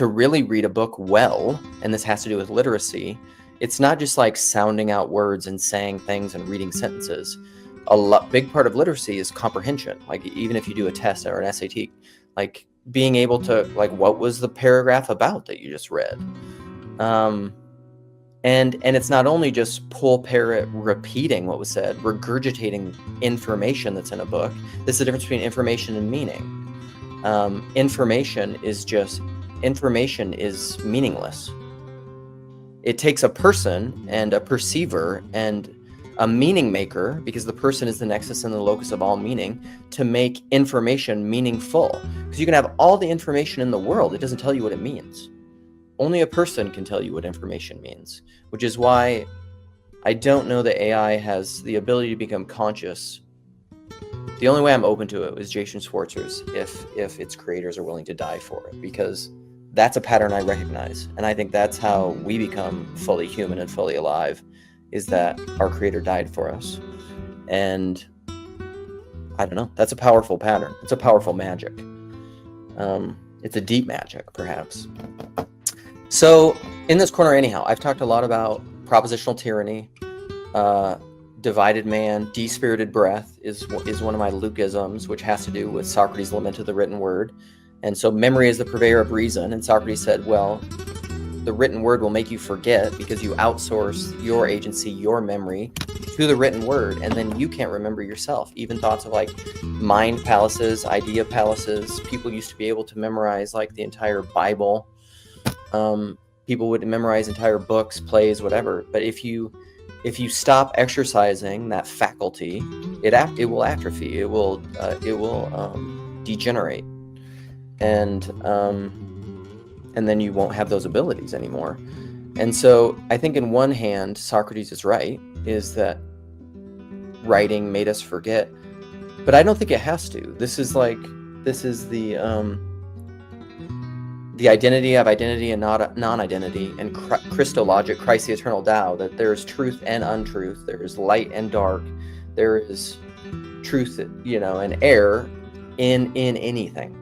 to really read a book well, and this has to do with literacy, it's not just like sounding out words and saying things and reading sentences. Big part of literacy is comprehension. Like even if you do a test or an SAT, like being able to, like, what was the paragraph about that you just read? And it's not only just parrot repeating what was said, regurgitating information that's in a book. This is the difference between information and meaning. Information is meaningless. It takes a person and a perceiver and a meaning maker, because the person is the nexus and the locus of all meaning, to make information meaningful. Because you can have all the information in the world, it doesn't tell you what it means. Only a person can tell you what information means, which is why I don't know that AI has the ability to become conscious. The only way I'm open to it is Jason Schwartzer's, if its creators are willing to die for it, because that's a pattern I recognize. And I think that's how we become fully human and fully alive, is that our creator died for us. And I don't know, that's a powerful pattern. It's a powerful magic. It's a deep magic, perhaps. So in this corner anyhow, I've talked a lot about propositional tyranny, divided man, despirited breath is one of my Luke-isms, which has to do with Socrates' lament of the written word. And so memory is the purveyor of reason. And Socrates said, well, the written word will make you forget because you outsource your agency, your memory to the written word. And then you can't remember yourself. Even thoughts of like mind palaces, idea palaces. People used to be able to memorize like the entire Bible. People would memorize entire books, plays, whatever. But if you stop exercising that faculty, it will atrophy. It will degenerate, and then you won't have those abilities anymore. And so I think in one hand, Socrates is right, is that writing made us forget, but I don't think it has to. This is the identity of identity and not non-identity, and Christologic, Christ the eternal Tao, that there is truth and untruth, there is light and dark, there is truth, and error in anything.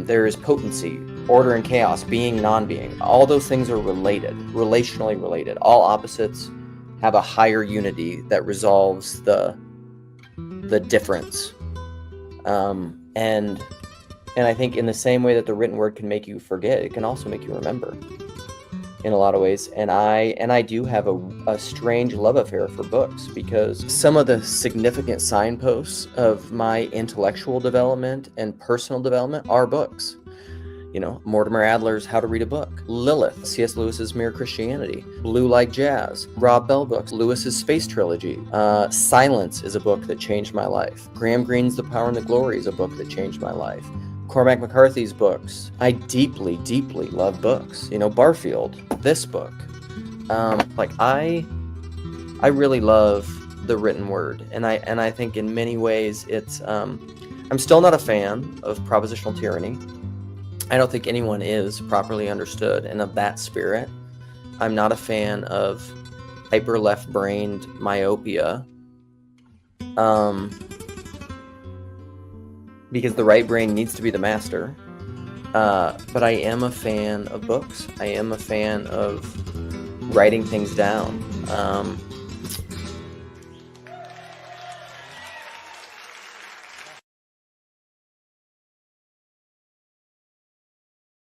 There is potency, order and chaos, being, non-being. All those things are related, relationally related. All opposites have a higher unity that resolves the difference. And I think in the same way that the written word can make you forget, it can also make you remember in a lot of ways. And I do have a strange love affair for books, because some of the significant signposts of my intellectual development and personal development are books. Mortimer Adler's How to Read a Book, Lilith, C.S. Lewis's Mere Christianity, Blue Like Jazz, Rob Bell books, Lewis's Space Trilogy, Silence is a book that changed my life. Graham Greene's The Power and the Glory is a book that changed my life. Cormac McCarthy's books. I deeply, deeply love books. Barfield, this book. I really love the written word, and I think in many ways it's. I'm still not a fan of propositional tyranny. I don't think anyone is properly understood, and of that spirit. I'm not a fan of hyper left-brained myopia. Because the right brain needs to be the master. But I am a fan of books. I am a fan of writing things down.